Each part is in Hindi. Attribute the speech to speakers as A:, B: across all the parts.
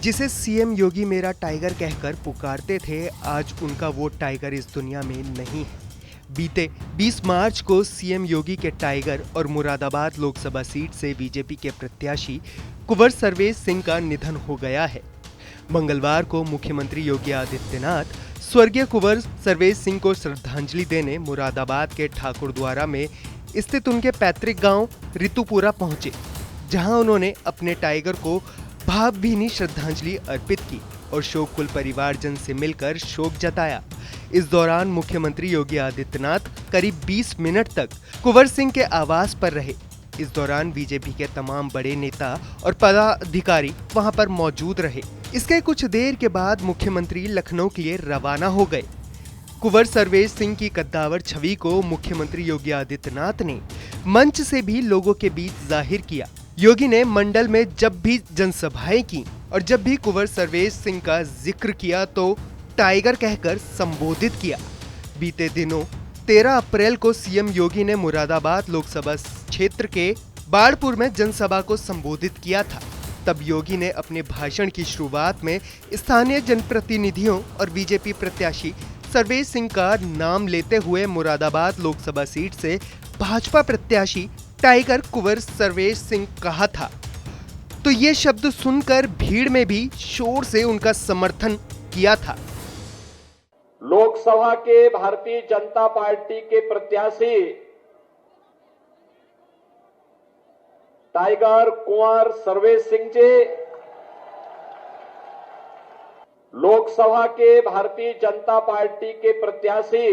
A: जिसे सीएम योगी मेरा टाइगर कहकर पुकारते थे, आज उनका वो टाइगर इस दुनिया में नहीं है। बीते 20 मार्च को सीएम योगी के टाइगर और मुरादाबाद लोकसभा सीट से बीजेपी के प्रत्याशी कुंवर सर्वेश सिंह का निधन हो गया है। मंगलवार को मुख्यमंत्री योगी आदित्यनाथ स्वर्गीय कुंवर सर्वेश सिंह को श्रद्धांजलि देने मुरादाबाद के ठाकुरद्वारा में स्थित उनके पैतृक गांव रितुपुरा पहुंचे, जहां उन्होंने अपने टाइगर को भावभीनी श्रद्धांजलि अर्पित की और शोककुल परिवारजन से मिलकर शोक जताया। इस दौरान मुख्यमंत्री योगी आदित्यनाथ करीब 20 मिनट तक कुंवर सिंह के आवास पर रहे। इस दौरान बीजेपी के तमाम बड़े नेता और पदाधिकारी वहां पर मौजूद रहे। इसके कुछ देर के बाद मुख्यमंत्री लखनऊ के लिए रवाना हो गए। कुंवर सर्वेश सिंह की कद्दावर छवि को मुख्यमंत्री योगी आदित्यनाथ ने मंच से भी लोगों के बीच जाहिर किया। योगी ने मंडल में जब भी जनसभाएं की और जब भी कुंवर सर्वेश सिंह का जिक्र किया तो टाइगर कहकर संबोधित किया। बीते दिनों 13 अप्रैल को सीएम योगी ने मुरादाबाद लोकसभा क्षेत्र के बाड़पुर में जनसभा को संबोधित किया था। तब योगी ने अपने भाषण की शुरुआत में स्थानीय जनप्रतिनिधियों और बीजेपी प्रत्याशी सर्वेश सिंह का नाम लेते हुए मुरादाबाद लोकसभा सीट से भाजपा प्रत्याशी टाइगर कुंवर सर्वेश सिंह कहा था, तो ये शब्द सुनकर भीड़ में भी शोर से उनका समर्थन किया था।
B: लोकसभा के भारतीय जनता पार्टी के प्रत्याशी टाइगर कुंवर सर्वेश सिंह जी, लोकसभा के भारतीय जनता पार्टी के प्रत्याशी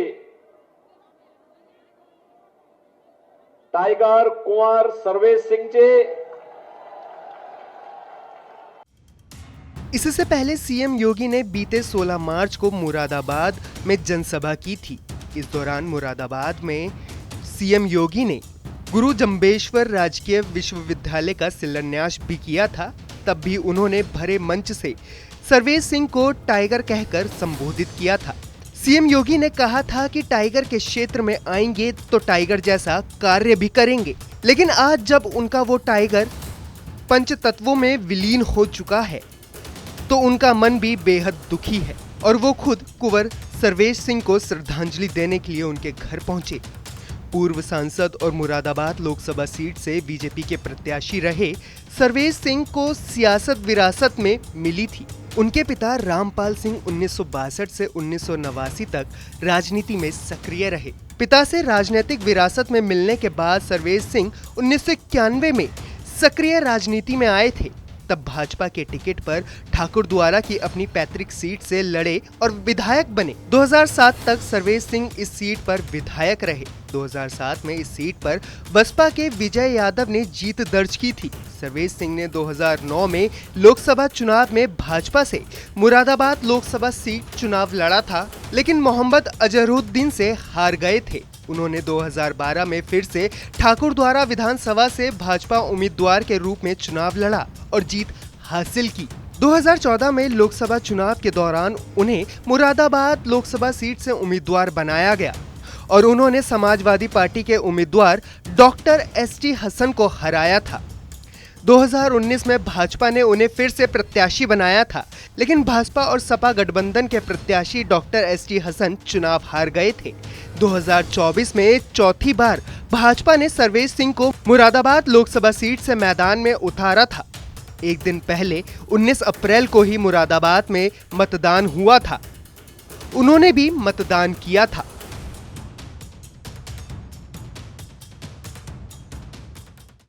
B: टाइगर कुंवर सर्वेश सिंह जी।
A: इससे पहले सीएम योगी ने बीते 16 मार्च को मुरादाबाद में जनसभा की थी। इस दौरान मुरादाबाद में सीएम योगी ने गुरु जंबेश्वर राजकीय विश्वविद्यालय का शिलान्यास भी किया था। तब भी उन्होंने भरे मंच से सर्वेश सिंह को टाइगर कहकर संबोधित किया था। सीएम योगी ने कहा था कि टाइगर के क्षेत्र में आएंगे तो टाइगर जैसा कार्य भी करेंगे, लेकिन आज जब उनका वो टाइगर पंच तत्वों में विलीन हो चुका है तो उनका मन भी बेहद दुखी है और वो खुद कुंवर सर्वेश सिंह को श्रद्धांजलि देने के लिए उनके घर पहुंचे। पूर्व सांसद और मुरादाबाद लोकसभा सीट से बीजेपी के प्रत्याशी रहे सर्वेश सिंह को सियासत विरासत में मिली थी। उनके पिता रामपाल सिंह 1962 से 1989 तक राजनीति में सक्रिय रहे। पिता से राजनीतिक विरासत में मिलने के बाद सर्वेश सिंह 1991 में सक्रिय राजनीति में आए थे। तब भाजपा के टिकट पर ठाकुरद्वारा की अपनी पैतृक सीट से लड़े और विधायक बने। 2007 तक सर्वेश सिंह इस सीट पर विधायक रहे। 2007 में इस सीट पर बसपा के विजय यादव ने जीत दर्ज की थी। सर्वेश सिंह ने 2009 में लोकसभा चुनाव में भाजपा से मुरादाबाद लोकसभा सीट चुनाव लड़ा था, लेकिन मोहम्मद अजहरुद्दीन से हार गए थे। उन्होंने 2012 में फिर से ठाकुरद्वारा विधानसभा से भाजपा उम्मीदवार के रूप में चुनाव लड़ा और जीत हासिल की। 2014 में लोकसभा चुनाव के दौरान उन्हें मुरादाबाद लोकसभा सीट से उम्मीदवार बनाया गया और उन्होंने समाजवादी पार्टी के उम्मीदवार डॉक्टर एसटी हसन को हराया था। 2019 में भाजपा ने उन्हें फिर से प्रत्याशी बनाया था, लेकिन भाजपा और सपा गठबंधन के प्रत्याशी डॉक्टर एसटी हसन चुनाव हार गए थे। 2024 में चौथी बार भाजपा ने सर्वेश सिंह को मुरादाबाद लोकसभा सीट से मैदान में उतारा था। एक दिन पहले 19 अप्रैल को ही मुरादाबाद में मतदान हुआ था। उन्होंने भी मतदान किया था।